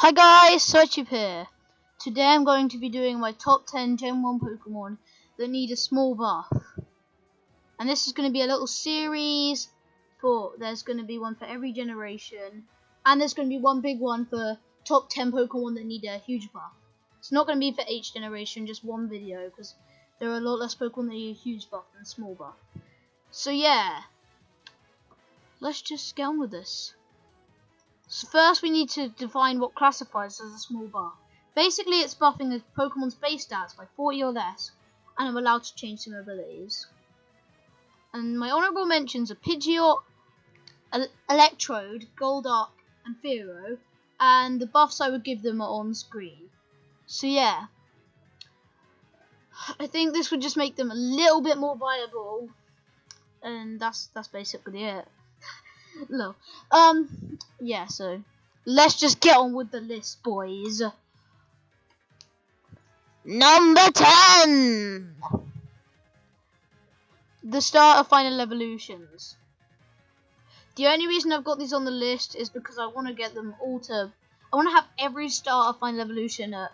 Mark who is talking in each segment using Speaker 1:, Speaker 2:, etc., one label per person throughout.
Speaker 1: Hi guys, Psytube here. Today I'm going to be doing my top 10 Gen 1 Pokemon that need a small buff. And this is going to be a little series there's going to be one for every generation. And there's going to be one big one for top 10 Pokemon that need a huge buff. It's not going to be for each generation, just one video, because there are a lot less Pokemon that need a huge buff than a small buff. So yeah, let's just get on with this. So first we need to define what classifies as a small buff. Basically it's buffing a Pokemon's base stats by 40 or less, and I'm allowed to change some abilities. And my honourable mentions are Pidgeot, Electrode, Golduck and Fearow, and the buffs I would give them are on screen. So yeah, I think this would just make them a little bit more viable, and that's basically it. No. Yeah, so let's just get on with the list, boys. Number 10! The Starter Final Evolutions. The only reason I've got these on the list is because I want to get them all to... I want to have every Starter Final Evolution at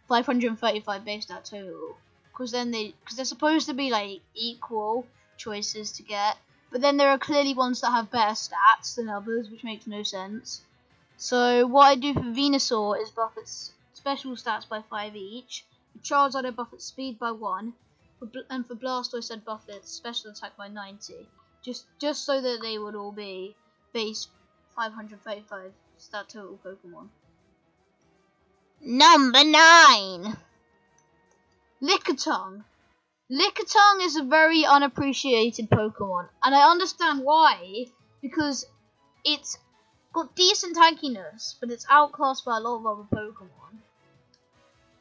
Speaker 1: 535 base stat total. Because they're supposed to be like equal choices to get. But then there are clearly ones that have better stats than others, which makes no sense. So what I do for Venusaur is buff its special stats by 5 each. For Charizard I buff its speed by 1. And for Blastoise I'd buff its special attack by 90. Just so that they would all be base 535 stat total Pokemon. Number 9! Lickitung. Lickitung is a very unappreciated Pokemon, and I understand why, because it's got decent tankiness, but it's outclassed by a lot of other Pokemon,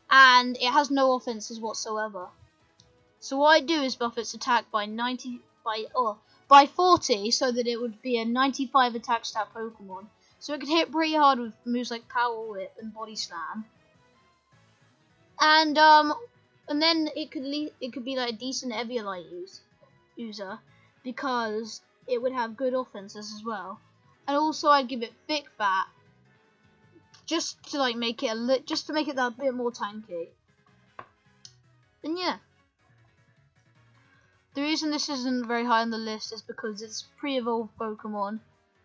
Speaker 1: and it has no offenses whatsoever. So what I do is buff its attack by 40, so that it would be a 95 attack stat Pokemon, so it could hit pretty hard with moves like Power Whip and Body Slam, and then it could be like a decent Eviolite user, because it would have good offenses as well. And also I'd give it Thick Bat, just to like make it that bit more tanky. And yeah, the reason this isn't very high on the list is because it's pre-evolved Pokemon,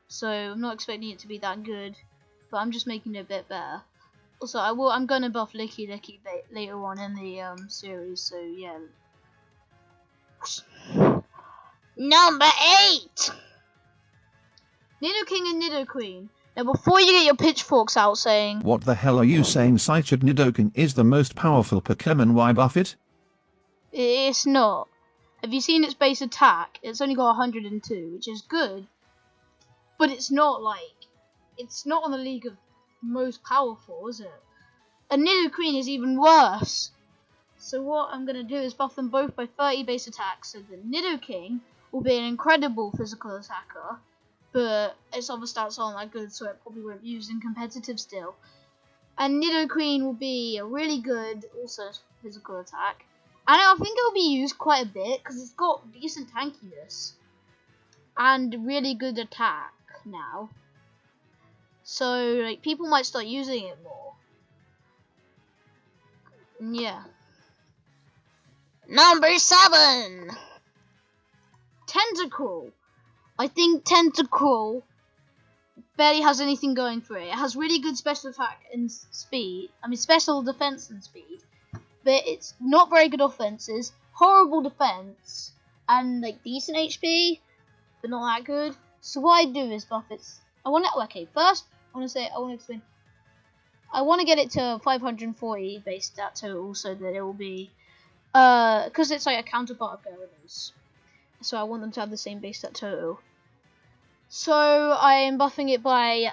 Speaker 1: so I'm not expecting it to be that good, but I'm just making it a bit better. Also, I'm gonna buff Licky later on in the series, so yeah. Number 8! Nidoking and Nidoqueen. Now, before you get your pitchforks out saying,
Speaker 2: "What the hell are you saying? Psytube Nidoking is the most powerful Pokemon, why buff it?"
Speaker 1: It's not. Have you seen its base attack? It's only got 102, which is good, but it's not on the league of most powerful, is it? And Nidoqueen is even worse. So what I'm going to do is buff them both by 30 base attacks, so that Nidoking will be an incredible physical attacker, but its other stats aren't that good, so it probably won't be used in competitive still. And Nidoqueen will be a really good also physical attack, and I think it will be used quite a bit because it's got decent tankiness and really good attack now. So like people might start using it more. Yeah. Number 7! Tentacruel. I think Tentacruel barely has anything going for it. It has really good special attack and speed. Special defense and speed. But it's not very good offenses, horrible defense, and like decent HP, but not that good. So what I do is buff its... First I want to explain. I want to get it to 540 base stat total, so that it will be, because it's like a counterpart of Gyarados. So I want them to have the same base stat total. So I am buffing it by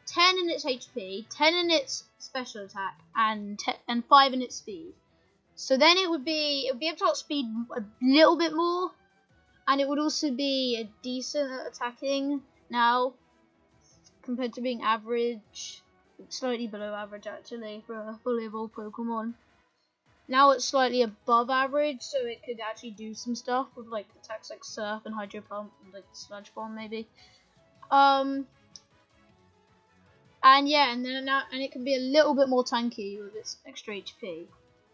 Speaker 1: 10 in its HP, 10 in its special attack, and 5 in its speed. So then it would be able to outspeed a little bit more, and it would also be a decent at attacking now, compared to being average, slightly below average actually for a fully evolved Pokemon. Now it's slightly above average, so it could actually do some stuff with like attacks like Surf and Hydro Pump and like Sludge Bomb maybe. And And yeah, and it can be a little bit more tanky with its extra HP.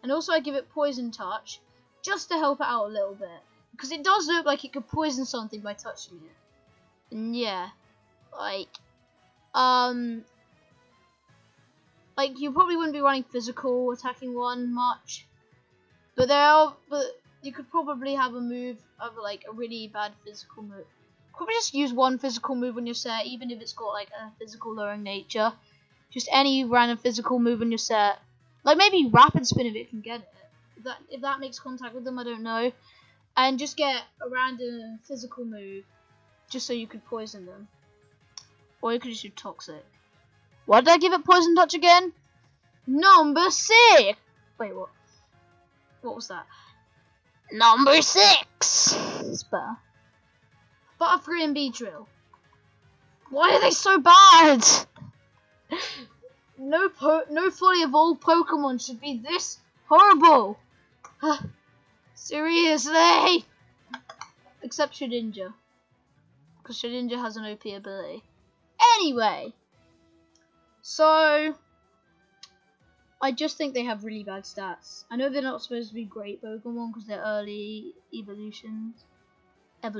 Speaker 1: And also I give it Poison Touch, just to help it out a little bit. Because it does look like it could poison something by touching it. And yeah, like you probably wouldn't be running physical attacking one much. But you could probably have a move of like a really bad physical move. Probably just use one physical move on your set, even if it's got like a physical lowering nature. Just any random physical move on your set. Like maybe Rapid Spin if it can get it. If that makes contact with them, I don't know. And just get a random physical move, just so you could poison them. Or you could just do Toxic. Why did I give it Poison Touch again? Number 6! Wait, what? What was that? Number 6! It's better. Butterfree and Beedrill. Why are they so bad? No fully evolved Pokemon should be this horrible. Seriously? Except Shedinja. Because Shedinja has an OP ability. Anyway. So, I just think they have really bad stats. I know they're not supposed to be great Pokemon because they're early evolutions. But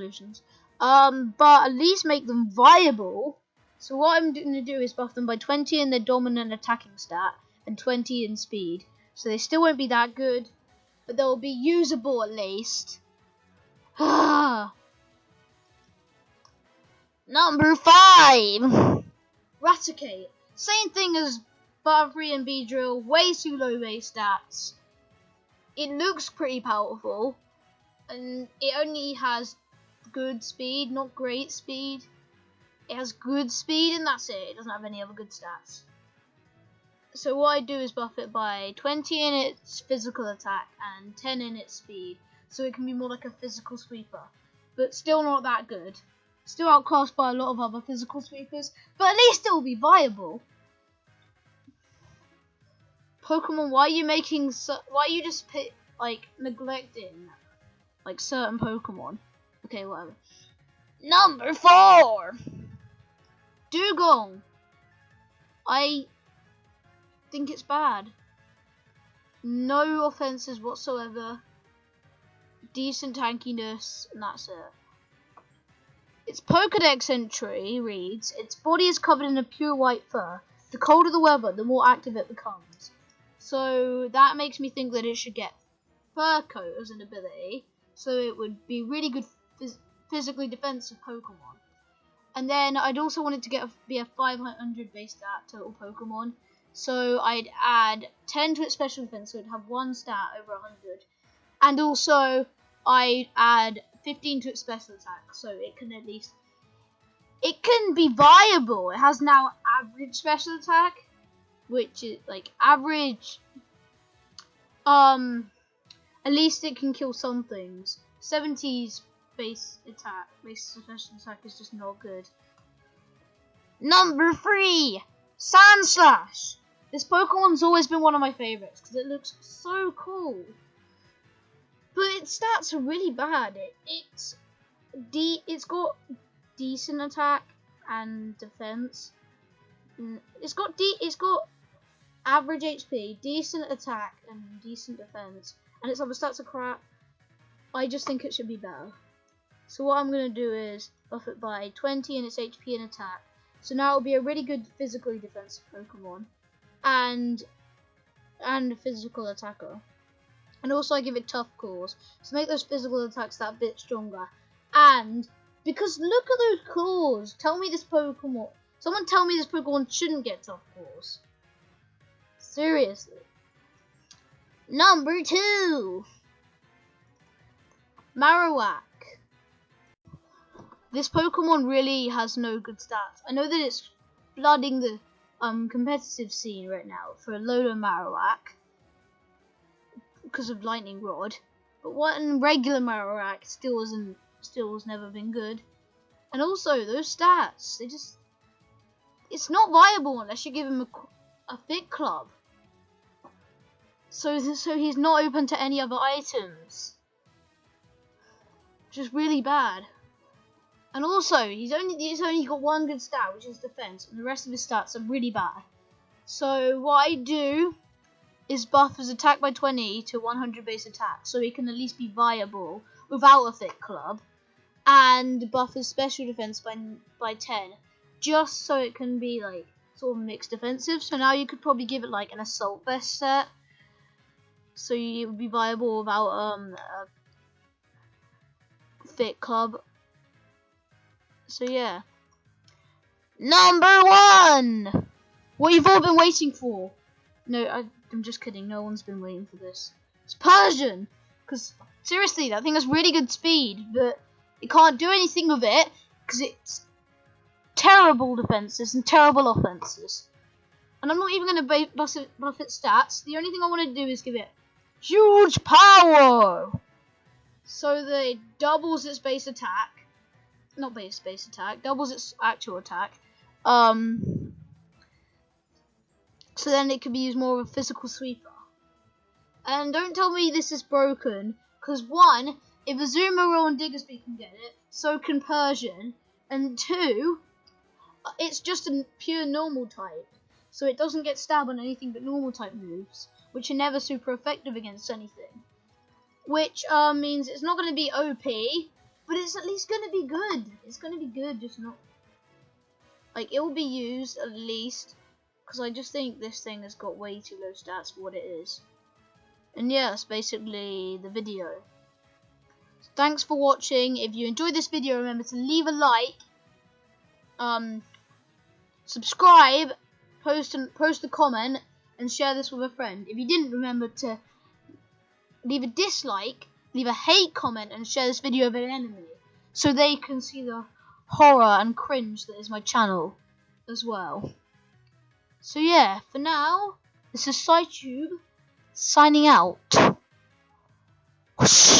Speaker 1: at least make them viable. So what I'm going to do is buff them by 20 in their dominant attacking stat and 20 in speed. So they still won't be that good, but they'll be usable at least. Number 5! Raticate. Same thing as Butterfree and Beedrill, way too low base stats. It looks pretty powerful, and it only has good speed, not great speed. It has good speed and that's it. It doesn't have any other good stats. So what I do is buff it by 20 in its physical attack and 10 in its speed. So it can be more like a physical sweeper. But still not that good. Still outclassed by a lot of other physical sweepers. But at least it will be viable. Pokemon, why are you just neglecting like certain Pokemon? Okay, whatever. Number 4! Dugong. I think it's bad. No offenses whatsoever. Decent tankiness, and that's it. Its Pokedex entry reads, its body is covered in a pure white fur. The colder the weather, the more active it becomes. So that makes me think that it should get Fur Coat as an ability. So it would be really good physically defensive Pokemon. And then I'd also want it to be a 500 base stat total Pokemon. So I'd add 10 to its special defense, so it'd have one stat over 100. And also I'd add 15 to its special attack, so it can be viable. It has now average special attack, which is like average. At least it can kill some things. 70's base special attack is just not good. Number 3, Sandslash. This Pokemon's always been one of my favorites because it looks so cool. But its stats are really bad. It's got decent attack and defense. It's got average HP, decent attack, and decent defense. And its other stats are crap. I just think it should be better. So what I'm going to do is buff it by 20 in its HP and attack. So now it'll be a really good physically defensive Pokemon. And a physical attacker. And also I give it tough claws. So make those physical attacks that bit stronger. And because look at those claws. Someone tell me this Pokemon shouldn't get tough claws. Seriously. Number 2. Marowak. This Pokemon really has no good stats. I know that it's flooding the competitive scene right now for a load of Marowak because of Lightning Rod, but what in regular Marowak still has never been good. And also those stats, it's not viable unless you give him a Fit Club. So he's not open to any other items, which is really bad. And also, he's only got one good stat, which is defense, and the rest of his stats are really bad. So what I do is buff his attack by 20 to 100 base attack, so he can at least be viable without a thick club, and buff his special defense by 10, just so it can be like sort of mixed defensive. So now you could probably give it like an assault vest set, so it would be viable without a thick club. So yeah. Number 1! What you've all been waiting for. No, I'm just kidding. No one's been waiting for this. It's Persian. Because, seriously, that thing has really good speed. But you can't do anything with it. Because it's terrible defenses and terrible offenses. And I'm not even going to buff its stats. The only thing I want to do is give it huge power. So that it doubles its base attack. Not base attack. Doubles its actual attack. So then it can be used more of a physical sweeper. And don't tell me this is broken, because 1, if Azumarill and Diggersby can get it, so can Persian. And 2, it's just a pure normal type, so it doesn't get stabbed on anything but normal type moves, which are never super effective against anything. Which means it's not going to be OP, but it's at least going to be good. It's going to be good, just not... Like, it will be used at least, because I just think this thing has got way too low stats for what it is. And yeah, that's basically the video. So thanks for watching. If you enjoyed this video, remember to leave a like, subscribe, post a comment, and share this with a friend. If you didn't, remember to leave a dislike, leave a hate comment, and share this video with an enemy, so they can see the horror and cringe that is my channel as well. So yeah, for now, this is Psytube signing out. Whoosh.